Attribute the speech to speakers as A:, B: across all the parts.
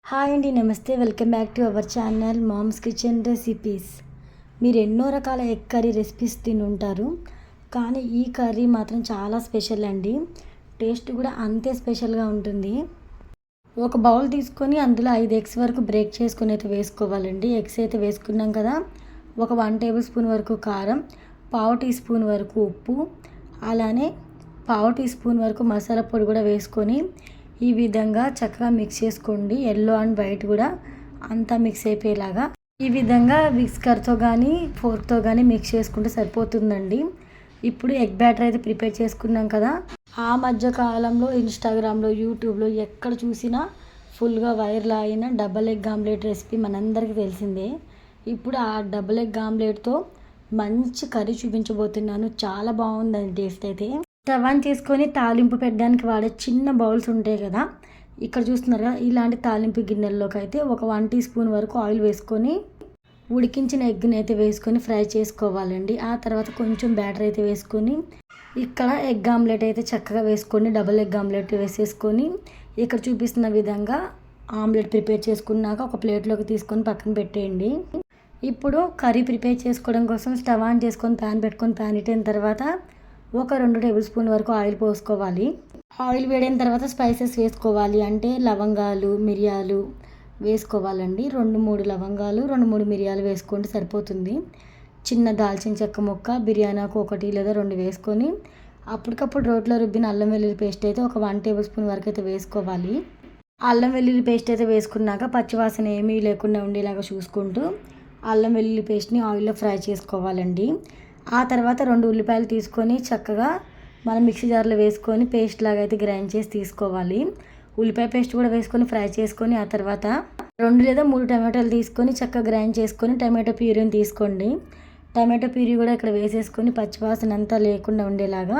A: Hi అండి, నమస్తే. Welcome back to our channel mom's kitchen recipes. మీరు ఎన్నో రకాల ఎగ్ కర్రీ రెసిపీస్ తినుంటారు, కానీ ఈ కర్రీ మాత్రం చాలా స్పెషల్ అండి. టేస్ట్ కూడా అంతే స్పెషల్గా ఉంటుంది. ఒక బౌల్ తీసుకొని అందులో 5 ఎగ్స్ వరకు బ్రేక్ చేసుకొని అయితే వేసుకోవాలండి. ఎగ్స్ అయితే వేసుకున్నాం కదా, ఒక 1 టేబుల్ స్పూన్ వరకు కారం, పావు టీ స్పూన్ వరకు ఉప్పు, అలానే పావు టీ స్పూన్ వరకు మసాలా పొడి కూడా వేసుకొని ఈ విధంగా చక్కగా మిక్స్ చేసుకోండి. ఎల్లో అండ్ వైట్ కూడా అంతా మిక్స్ అయిపోయేలాగా ఈ విధంగా విస్కర్తో కానీ ఫోర్క్తో కానీ మిక్స్ చేసుకుంటే సరిపోతుందండి. ఇప్పుడు ఎగ్ బ్యాటర్ అయితే ప్రిపేర్ చేసుకున్నాం కదా, ఆ మధ్య కాలంలో ఇన్స్టాగ్రామ్లో, యూట్యూబ్లో ఎక్కడ చూసినా ఫుల్గా వైరల్ అయిన డబల్ ఎగ్ ఆమ్లెట్ రెసిపీ మనందరికీ తెలిసిందే. ఇప్పుడు ఆ డబల్ ఎగ్ ఆమ్లెట్తో మంచి కర్రీ చూపించబోతున్నాను. చాలా బాగుందండి టేస్ట్ అయితే. స్టవ్ ఆన్ చేసుకొని తాలింపు పెట్టడానికి వాడే చిన్న బౌల్స్ ఉంటాయి కదా, ఇక్కడ చూస్తున్నారు కదా, ఇలాంటి తాలింపు గిన్నెల్లోకి అయితే ఒక 1 టీ స్పూన్ వరకు ఆయిల్ వేసుకొని ఉడికించిన ఎగ్ని అయితే వేసుకొని ఫ్రై చేసుకోవాలండి. ఆ తర్వాత కొంచెం బ్యాటర్ అయితే వేసుకొని ఇక్కడ ఎగ్ ఆమ్లెట్ అయితే చక్కగా వేసుకొని డబుల్ ఎగ్ ఆమ్లెట్ వేసేసుకొని ఇక్కడ చూపిస్తున్న విధంగా ఆమ్లెట్ ప్రిపేర్ చేసుకున్నాక ఒక ప్లేట్లోకి తీసుకొని పక్కన పెట్టేయండి. ఇప్పుడు కర్రీ ప్రిపేర్ చేసుకోవడం కోసం స్టవ్ ఆన్ చేసుకొని ప్యాన్ పెట్టుకొని ప్యాన్ ఇట్టిన తర్వాత ఒక 2 టేబుల్ స్పూన్ వరకు ఆయిల్ పోసుకోవాలి. ఆయిల్ వేడైన తర్వాత స్పైసెస్ వేసుకోవాలి. అంటే లవంగాలు, మిరియాలు వేసుకోవాలండి. 2-3 లవంగాలు, 2-3 మిరియాలు వేసుకుంటే సరిపోతుంది. చిన్న దాల్చిన చెక్క ముక్క, బిర్యానీకు 1 లేదా 2 వేసుకొని అప్పటికప్పుడు రోట్లో రుబ్బిన అల్లం వెల్లుల్లి పేస్ట్ అయితే ఒక 1 టేబుల్ స్పూన్ వరకు అయితే వేసుకోవాలి. అల్లం వెల్లుల్లి పేస్ట్ అయితే వేసుకున్నాక పచ్చివాసన ఏమీ లేకుండా ఉండేలాగా చూసుకుంటూ అల్లం వెల్లుల్లి పేస్ట్ని ఆయిల్లో ఫ్రై చేసుకోవాలండి. ఆ తర్వాత 2 ఉల్లిపాయలు తీసుకొని చక్కగా మనం మిక్సీ జార్లో వేసుకొని పేస్ట్ లాగా అయితే గ్రైండ్ చేసి తీసుకోవాలి. ఉల్లిపాయ పేస్ట్ కూడా వేసుకొని ఫ్రై చేసుకొని ఆ తర్వాత 2 లేదా 3 టమాటాలు తీసుకొని చక్కగా గ్రైండ్ చేసుకొని టమాటో ప్యూరీని తీసుకోండి. టమాటో ప్యూరీ కూడా ఇక్కడ వేసేసుకొని పచ్చివాసన అంతా లేకుండా ఉండేలాగా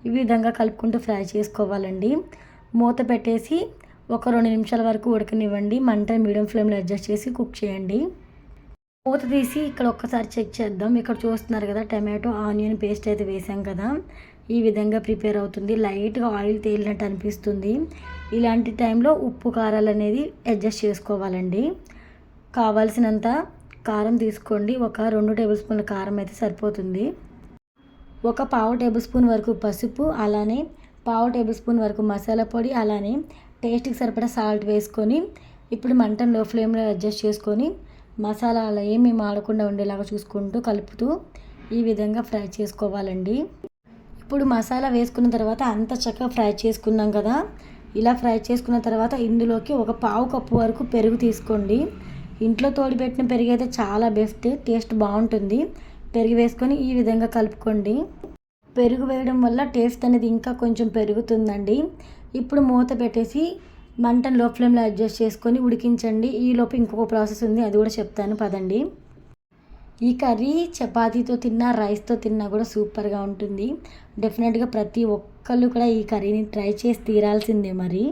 A: ఈ విధంగా కలుపుకుంటూ ఫ్రై చేసుకోవాలండి. మూత పెట్టేసి ఒక 2 నిమిషాల వరకు ఉడకనివ్వండి. మంట మీడియం ఫ్లేమ్లో అడ్జస్ట్ చేసి కుక్ చేయండి. మూత తీసి ఇక్కడ ఒక్కసారి చెక్ చేద్దాం. ఇక్కడ చూస్తున్నారు కదా, టమాటో ఆనియన్ పేస్ట్ అయితే వేసాం కదా, ఈ విధంగా ప్రిపేర్ అవుతుంది. లైట్గా ఆయిల్ తేలినట్టు అనిపిస్తుంది. ఇలాంటి టైంలో ఉప్పు కారాలు అనేది అడ్జస్ట్ చేసుకోవాలండి. కావాల్సినంత కారం తీసుకోండి. ఒక 2 టేబుల్ స్పూన్ల కారం అయితే సరిపోతుంది. ఒక పావు టేబుల్ స్పూన్ వరకు పసుపు, అలానే పావు టేబుల్ స్పూన్ వరకు మసాలా పొడి, అలానే టేస్ట్కి సరిపడా సాల్ట్ వేసుకొని ఇప్పుడు మంటను లో ఫ్లేమ్లో అడ్జస్ట్ చేసుకొని మసాలా అలా ఏమీ మాడకుండా ఉండేలాగా చూసుకుంటూ కలుపుతూ ఈ విధంగా ఫ్రై చేసుకోవాలండి. ఇప్పుడు మసాలా వేసుకున్న తర్వాత అంత చక్కగా ఫ్రై చేసుకున్నాం కదా, ఇలా ఫ్రై చేసుకున్న తర్వాత ఇందులోకి ఒక పావు కప్పు వరకు పెరుగు తీసుకోండి. ఇంట్లో తోడిపెట్టిన పెరుగు అయితే చాలా బెస్ట్, టేస్ట్ బాగుంటుంది. పెరుగు వేసుకొని ఈ విధంగా కలుపుకోండి. పెరుగు వేయడం వల్ల టేస్ట్ అనేది ఇంకా కొంచెం పెరుగుతుందండి. ఇప్పుడు మూత పెట్టేసి మంటను లో ఫ్లేమ్లో అడ్జస్ట్ చేసుకొని ఉడికించండి. ఈలోపు ఇంకొక ప్రాసెస్ ఉంది, అది కూడా చెప్తాను పదండి. ఈ కర్రీ చపాతీతో తిన్నా, రైస్తో తిన్నా కూడా సూపర్గా ఉంటుంది. డెఫినెట్గా ప్రతి ఒక్కళ్ళు కూడా ఈ కర్రీని ట్రై చేసి తీరాల్సిందే. మరి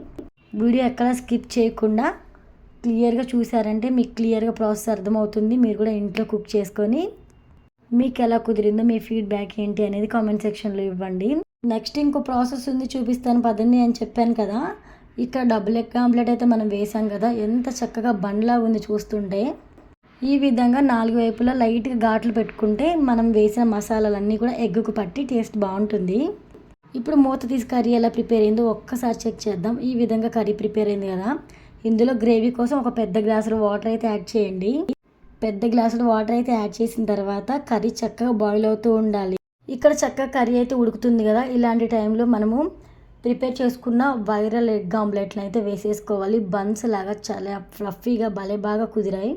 A: వీడియో ఎక్కడ స్కిప్ చేయకుండా క్లియర్గా చూసారంటే మీకు క్లియర్గా ప్రాసెస్ అర్థమవుతుంది. మీరు కూడా ఇంట్లో కుక్ చేసుకొని మీకు ఎలా కుదిరిందో మీ ఫీడ్బ్యాక్ ఏంటి అనేది కామెంట్ సెక్షన్లో ఇవ్వండి. నెక్స్ట్ ఇంకో ప్రాసెస్ ఉంది, చూపిస్తాను పదండి అని చెప్పాను కదా. ఇక్కడ డబుల్ ఎగ్ ఆమ్లెట్ అయితే మనం వేసాం కదా, ఎంత చక్కగా బండ్లా ఉంది చూస్తుంటే. ఈ విధంగా 4 వైపులా లైట్గా ఘాట్లు పెట్టుకుంటే మనం వేసిన మసాలాలన్నీ కూడా ఎగ్గుకు పట్టి టేస్ట్ బాగుంటుంది. ఇప్పుడు మూత తీసి కర్రీ ఎలా ప్రిపేర్ అయిందో ఒక్కసారి చెక్ చేద్దాం. ఈ విధంగా కర్రీ ప్రిపేర్ అయింది కదా, ఇందులో గ్రేవీ కోసం ఒక పెద్ద గ్లాసులో వాటర్ అయితే యాడ్ చేయండి. పెద్ద గ్లాసులో వాటర్ అయితే యాడ్ చేసిన తర్వాత కర్రీ చక్కగా బాయిల్ అవుతూ ఉండాలి. ఇక్కడ చక్కగా కర్రీ అయితే ఉడుకుతుంది కదా, ఇలాంటి టైంలో మనము ప్రిపేర్ చేసుకున్న వైరల్ ఎగ్ ఆమ్లెట్ని అయితే వేసేసుకోవాలి. బన్స్ లాగా చాలా ఫ్లఫీగా భలే బాగా కుదిరాయి.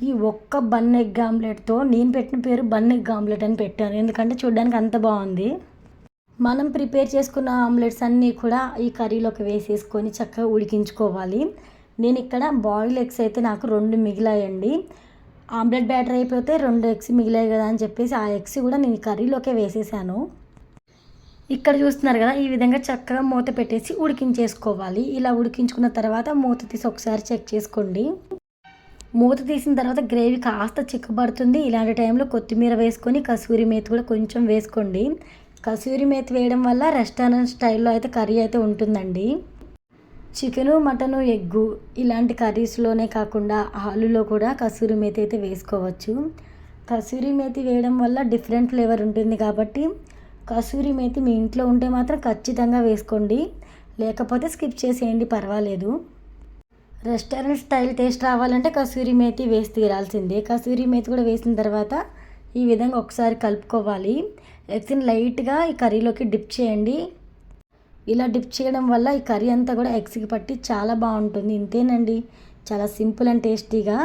A: ఈ ఒక్క బన్ ఎగ్ ఆమ్లెట్తో నేను పెట్టిన పేరు బన్ ఎగ్ ఆమ్లెట్ అని పెట్టాను, ఎందుకంటే చూడడానికి అంత బాగుంది. మనం ప్రిపేర్ చేసుకున్న ఆమ్లెట్స్ అన్నీ కూడా ఈ కర్రీలోకి వేసేసుకొని చక్కగా ఉడికించుకోవాలి. నేను ఇక్కడ బాయిల్ ఎగ్స్ అయితే నాకు 2 మిగిలాయండి. ఆమ్లెట్ బ్యాటర్ అయిపోతే 2 ఎగ్స్ మిగిలాయి కదా అని చెప్పేసి ఆ ఎగ్స్ కూడా నేను కర్రీలోకే వేసేసాను. ఇక్కడ చూస్తున్నారు కదా, ఈ విధంగా చక్కగా మూత పెట్టేసి ఉడికించేసుకోవాలి. ఇలా ఉడికించుకున్న తర్వాత మూత తీసి ఒకసారి చెక్ చేసుకోండి. మూత తీసిన తర్వాత గ్రేవీ కాస్త చిక్కబడుతుంది. ఇలాంటి టైంలో కొత్తిమీర వేసుకొని కసూరి మేతి కూడా కొంచెం వేసుకోండి. కసూరి మేతి వేయడం వల్ల రెస్టారెంట్ స్టైల్లో అయితే కర్రీ అయితే ఉంటుందండి. చికెను, మటను, ఎగ్గు ఇలాంటి కర్రీస్లోనే కాకుండా ఆలులో కూడా కసూరి మేతి అయితే వేసుకోవచ్చు. కసూరి మేతి వేయడం వల్ల డిఫరెంట్ ఫ్లేవర్ ఉంటుంది కాబట్టి కసూరి మేతి మీ ఇంట్లో ఉంటే మాత్రం ఖచ్చితంగా వేసుకోండి, లేకపోతే స్కిప్ చేసేయండి, పర్వాలేదు. రెస్టారెంట్ స్టైల్ టేస్ట్ రావాలంటే కసూరి మేతి వేసి తీరాల్సిందే. కసూరి మేతి కూడా వేసిన తర్వాత ఈ విధంగా ఒకసారి కలుపుకోవాలి. ఎగ్స్ని లైట్గా ఈ కర్రీలోకి డిప్ చేయండి. ఇలా డిప్ చేయడం వల్ల ఈ కర్రీ అంతా కూడా ఎగ్స్కి పట్టి చాలా బాగుంటుంది. ఇంతేనండి, చాలా సింపుల్ అండ్ టేస్టీగా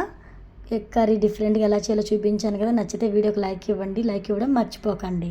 A: ఎగ్ కర్రీ డిఫరెంట్గా ఎలా చేయాలో చూపించాను కదా. నచ్చితే వీడియోకి లైక్ ఇవ్వండి, లైక్ ఇవ్వడం మర్చిపోకండి.